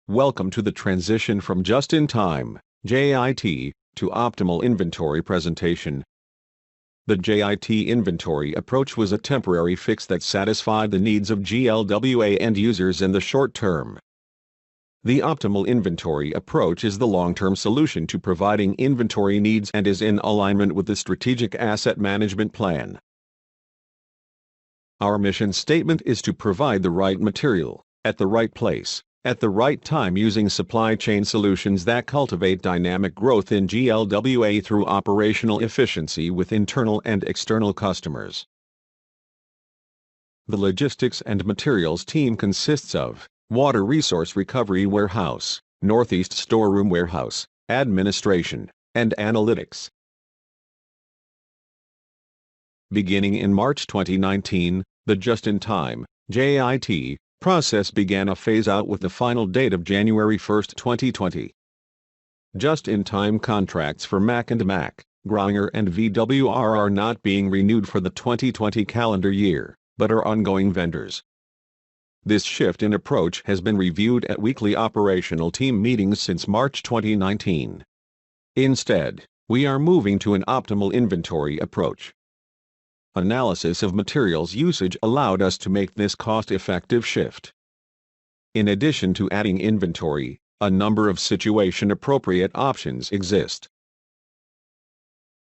Welcome to the transition from just-in-time (JIT) to optimal inventory presentation. The JIT inventory approach was a temporary fix that satisfied the needs of GLWA end users in the short term. The optimal inventory approach is the long-term solution to providing inventory needs and is in alignment with the Strategic Asset Management Plan. Our mission statement is to provide the right material, at the right place, at the right time using supply chain solutions that cultivate dynamic growth in GLWA through operational efficiency with internal and external customers. The logistics and materials team consists of Water Resource Recovery Warehouse, Northeast Storeroom Warehouse, Administration, and Analytics. Beginning in March 2019, the just-in-time JIT process began a phase-out with the final date of January 1, 2020. Just-in-time contracts for MAC and MAC, Grainger and VWR are not being renewed for the 2020 calendar year, but are ongoing vendors. This shift in approach has been reviewed at weekly operational team meetings since March 2019. Instead, we are moving to an optimal inventory approach. Analysis of materials usage allowed us to make this cost-effective shift. In addition to adding inventory, a number of situation-appropriate options exist.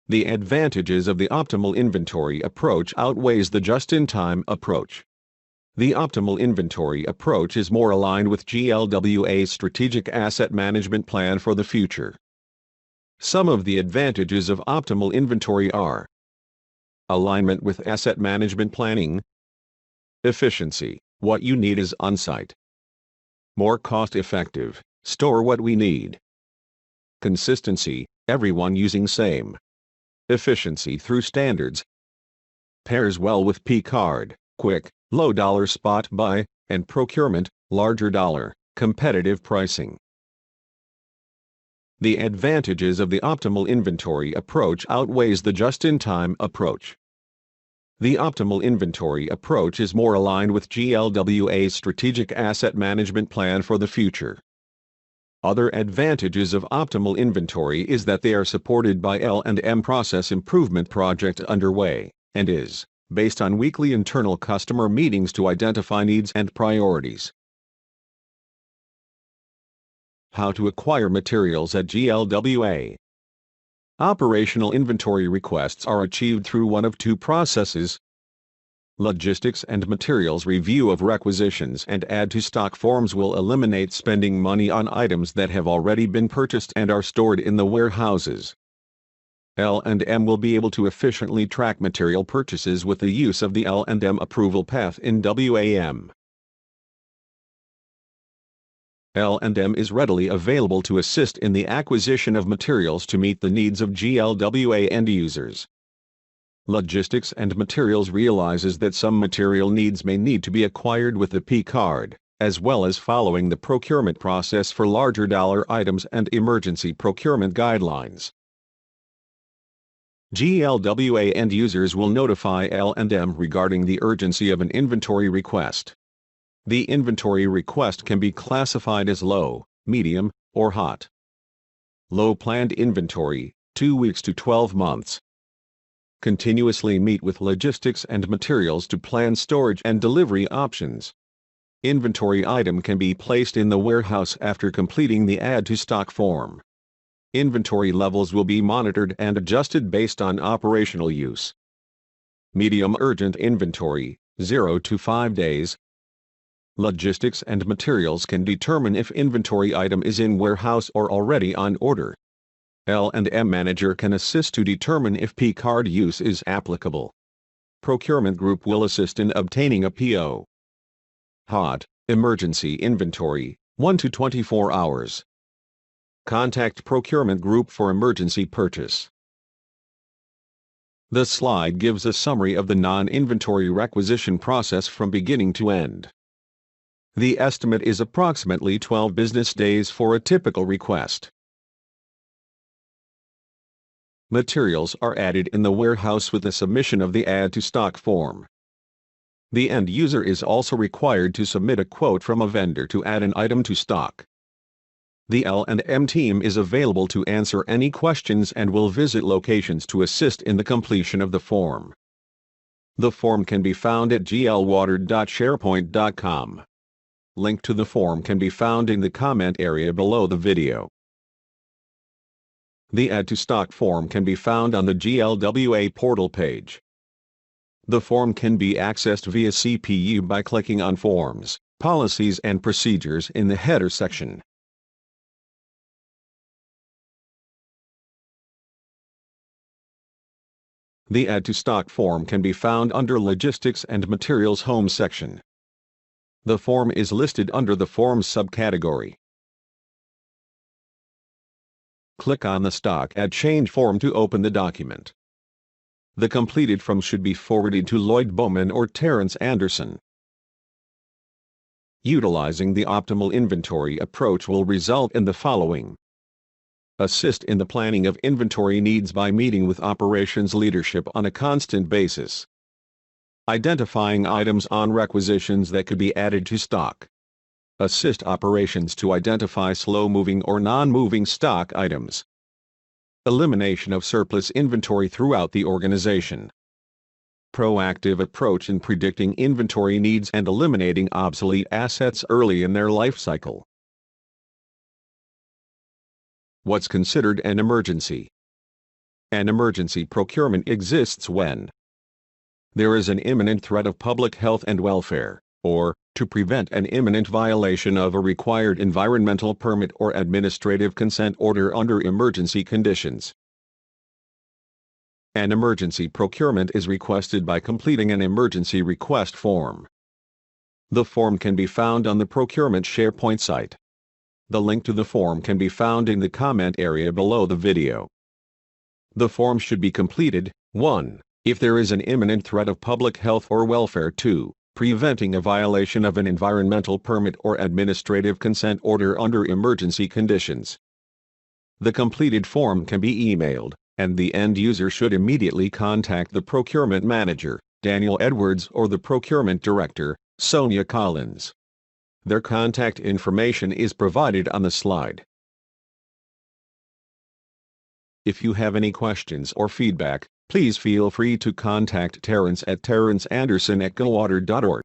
The advantages of the optimal inventory approach outweighs the just-in-time approach. The optimal inventory approach is more aligned with GLWA's Strategic Asset Management Plan for the future. Some of the advantages of optimal inventory are: alignment with asset management planning. Efficiency, what you need is on-site. More cost-effective, store what we need. Consistency, everyone using same. Efficiency through standards. Pairs well with P-card, quick, low-dollar spot buy, and procurement, larger dollar, competitive pricing. The advantages of the optimal inventory approach outweighs the just-in-time approach. The optimal inventory approach is more aligned with GLWA's Strategic Asset Management Plan for the future. Other advantages of optimal inventory is that they are supported by L&M process improvement project underway, and is based on weekly internal customer meetings to identify needs and priorities. How to acquire materials at GLWA. Operational inventory requests are achieved through one of two processes: logistics and materials review of requisitions and add-to-stock forms will eliminate spending money on items that have already been purchased and are stored in the warehouses. L&M will be able to efficiently track material purchases with the use of the L&M approval path in WAM. L&M is readily available to assist in the acquisition of materials to meet the needs of GLWA end users. Logistics and Materials realizes that some material needs may need to be acquired with the P-card, as well as following the procurement process for larger dollar items and emergency procurement guidelines. GLWA end users will notify L&M regarding the urgency of an inventory request. The inventory request can be classified as low, medium, or hot. Low planned inventory, 2 weeks to 12 months. Continuously meet with logistics and materials to plan storage and delivery options. Inventory item can be placed in the warehouse after completing the add-to-stock form. Inventory levels will be monitored and adjusted based on operational use. Medium urgent inventory, 0 to 5 days. Logistics and Materials can determine if inventory item is in warehouse or already on order. L&M manager can assist to determine if P-card use is applicable. Procurement group will assist in obtaining a PO. Hot, emergency inventory, 1 to 24 hours. Contact procurement group for emergency purchase. The slide gives a summary of the non-inventory requisition process from beginning to end. The estimate is approximately 12 business days for a typical request. Materials are added in the warehouse with the submission of the add-to-stock form. The end user is also required to submit a quote from a vendor to add an item to stock. The L&M team is available to answer any questions and will visit locations to assist in the completion of the form. The form can be found at glwater.sharepoint.com. Link to the form can be found in the comment area below the video. The Add to Stock form can be found on the GLWA portal page. The form can be accessed via CPU by clicking on Forms, Policies and Procedures in the header section. The Add to Stock form can be found under Logistics and Materials Home section. The form is listed under the Forms subcategory. Click on the Stock Add Change form to open the document. The completed form should be forwarded to Lloyd Bowman or Terrence Anderson. Utilizing the optimal inventory approach will result in the following. Assist in the planning of inventory needs by meeting with operations leadership on a constant basis. Identifying items on requisitions that could be added to stock. Assist operations to identify slow-moving or non-moving stock items. Elimination of surplus inventory throughout the organization. Proactive approach in predicting inventory needs and eliminating obsolete assets early in their life cycle. What's considered an emergency? An emergency procurement exists when there is an imminent threat of public health and welfare, or to prevent an imminent violation of a required environmental permit or administrative consent order under emergency conditions. An emergency procurement is requested by completing an emergency request form. The form can be found on the Procurement SharePoint site. The link to the form can be found in the comment area below the video. The form should be completed, 1. If there is an imminent threat of public health or welfare. 2. Preventing a violation of an environmental permit or administrative consent order under emergency conditions. The completed form can be emailed, and the end user should immediately contact the procurement manager, Daniel Edwards, or the procurement director, Sonia Collins. Their contact information is provided on the slide. If you have any questions or feedback, please feel free to contact Terrence at terrenceanderson@glwater.org.